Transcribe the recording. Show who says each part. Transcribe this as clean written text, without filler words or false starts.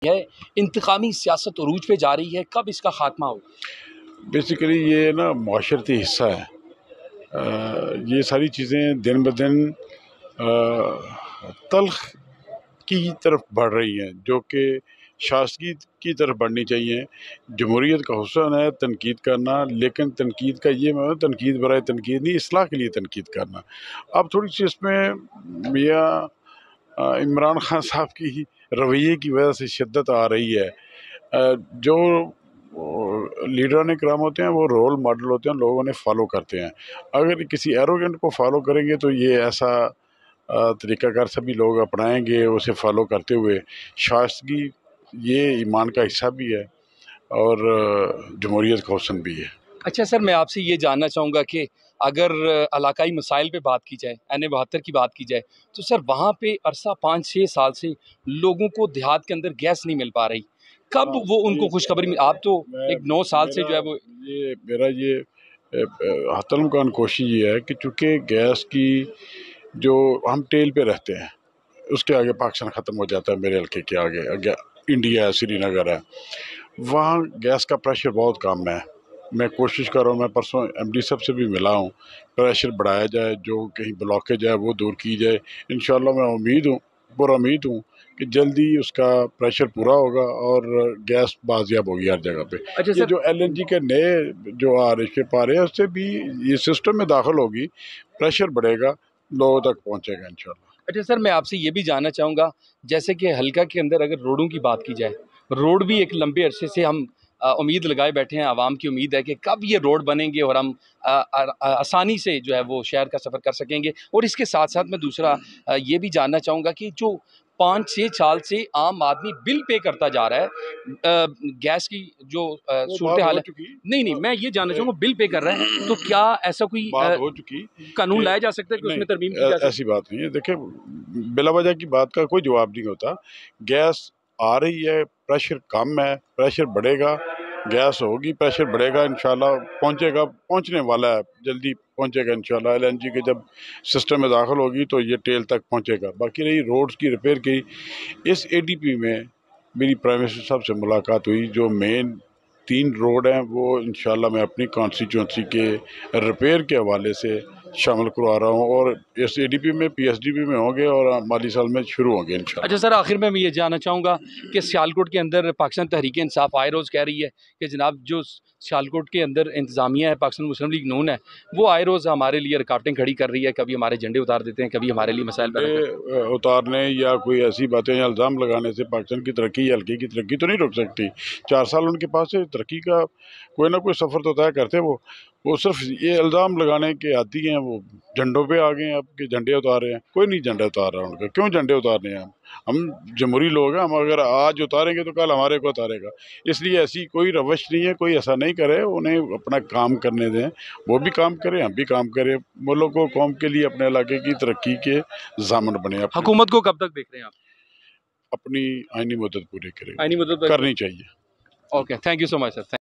Speaker 1: है, इंतकामी सियासत उरूज पे जा रही है, कब इसका खात्मा हो?
Speaker 2: बेसिकली ये ना माशरती हिस्सा है। ये सारी चीज़ें दिन ब दिन तल्ख की तरफ बढ़ रही हैं, जो कि शासकी की तरफ बढ़नी चाहिए। जमहूरियत का हुस्न है तनकीद करना, लेकिन तनकीद का ये मतलब तनकीद बराए तनकीद नहीं, इस्लाह के लिए तनकीद करना। अब थोड़ी सी इसमें मियाँ इमरान खान साहब की रवैये की वजह से शिद्दत आ रही है। जो लीडरान कराम होते हैं वो रोल मॉडल होते हैं, लोग उन्हें फॉलो करते हैं। अगर किसी एरोगेंट को फॉलो करेंगे तो ये ऐसा तरीक़ाकार सभी लोग अपनाएंगे उसे फॉलो करते हुए। शासगी ये ईमान का हिस्सा भी है और जमहूरियत का हुस्न भी है।
Speaker 1: अच्छा सर, मैं आपसे ये जानना चाहूँगा कि अगर इलाकाई मसाइल पे बात की जाए, NA-72 की बात की जाए, तो सर वहाँ पे अरसा 5-6 साल से लोगों को देहात के अंदर गैस नहीं मिल पा रही। कब वो उनको खुशखबरी मिली? आप तो एक 9 साल से जो है वो
Speaker 2: मेरा ये हतलमकान कोशिश ये है कि चूँकि गैस की जो हम टेल पे रहते हैं, उसके आगे पाकिस्तान ख़त्म हो जाता है। मेरे हल्के के आगे इंडिया है, श्रीनगर है, वहाँ गैस का प्रेशर बहुत कम है। मैं कोशिश कर रहा हूँ, मैं परसों MD साहब से भी मिला हूँ, प्रेशर बढ़ाया जाए, जो कहीं ब्लॉकेज है वो दूर की जाए। इंशाल्लाह मैं पुरुम्मीद हूँ कि जल्दी उसका प्रेशर पूरा होगा और गैस बाजियाब होगी हर जगह पे।
Speaker 1: अच्छा
Speaker 2: ये
Speaker 1: सर,
Speaker 2: जो LNG के नए जो रिश्ते पा रहे हैं, उससे भी ये सिस्टम में दाखिल होगी, प्रेशर बढ़ेगा, लोगों तक पहुँचेगा इंशाल्लाह।
Speaker 1: अच्छा सर, मैं आपसे ये भी जानना चाहूँगा, जैसे कि हल्का के अंदर अगर रोडों की बात की जाए, रोड भी एक लंबे अरसे से हम उम्मीद लगाए बैठे हैं, आवाम की उम्मीद है कि कब ये रोड बनेंगे और हम आसानी से जो है वो शहर का सफ़र कर सकेंगे। और इसके साथ-साथ मैं दूसरा ये भी जानना चाहूँगा कि जो 5-6 साल से आम आदमी बिल पे करता जा रहा है, गैस की जो
Speaker 2: वो
Speaker 1: सूरत
Speaker 2: बात
Speaker 1: हाल
Speaker 2: हो
Speaker 1: है,
Speaker 2: चुकी
Speaker 1: नहीं, मैं ये जानना चाहूँगा, बिल पे कर रहा है, तो क्या ऐसा कोई
Speaker 2: बात हो चुकी
Speaker 1: कानून
Speaker 2: कि
Speaker 1: लाया जा सकता है कि
Speaker 2: नहीं,
Speaker 1: उसमें तरमीम की जा सकती है?
Speaker 2: ऐसी बात नहीं है। देखिए, बिलावजह की बात का कोई जवाब नहीं होता। गैस आ रही है, प्रेशर कम है, प्रेशर बढ़ेगा, गैस होगी, प्रेशर बढ़ेगा, इंशाल्लाह पहुँचेगा, पहुँचने वाला है, जल्दी पहुँचेगा इंशाल्लाह। LNG के जब सिस्टम में दाखिल होगी तो ये टेल तक पहुँचेगा। बाकी रही रोड्स की रिपेयर की, इस ADP में मेरी प्राइम मिनिस्टर साहब से मुलाकात हुई। जो मेन 3 रोड हैं वो इंशाल्लाह मैं अपनी कॉन्स्टिट्यूंसी के रिपेयर के हवाले से शामिल करवा रहा हूँ और इस ADP में PSDP में होंगे और माली साल में शुरू होंगे इंशाल्लाह।
Speaker 1: अच्छा सर, आखिर में मैं ये जानना चाहूँगा कि सियालकोट के अंदर पाकिस्तान तहरीक इंसाफ आए रोज़ कह रही है कि जनाब जो सियालकोट के अंदर इंतज़ामिया है, पाकिस्तान मुस्लिम लीग नून है, वो आए रोज़ हमारे लिए रुकावटें खड़ी कर रही है, कभी हमारे झंडे उतार देते हैं, कभी हमारे लिए मसाइल पैदा करते हैं।
Speaker 2: उतारने या कोई ऐसी बातें या इल्ज़ाम लगाने से पाकिस्तान की तरक्की या हल्के की तरक्की तो नहीं रुक सकती। 4 साल उनके पास है, तरक्की का कोई ना कोई सफ़र तो तय करते वो सिर्फ ये इल्ज़ाम लगाने के आदी हैं। वो झंडों पे आ गए हैं, अब के झंडे उतार रहे हैं। कोई नहीं झंडा उतार रहा उनका, क्यों झंडे उतारने हैं? हम जमहूरी लोग हैं, हम अगर आज उतारेंगे तो कल हमारे को उतारेगा। इसलिए ऐसी कोई रवश नहीं है, कोई ऐसा नहीं करे, उन्हें अपना काम करने दें। वो भी काम करें, हम भी काम करें, मुल्क को, कौम के लिए, अपने इलाके की तरक्की के ज़ामन बने।
Speaker 1: हुकूमत को कब तक देख रहे हैं आप?
Speaker 2: अपनी आईनी मुद्दत पूरी करें,
Speaker 1: आईनी मुद्दत
Speaker 2: करनी चाहिए।
Speaker 1: Okay, thank you so much sir.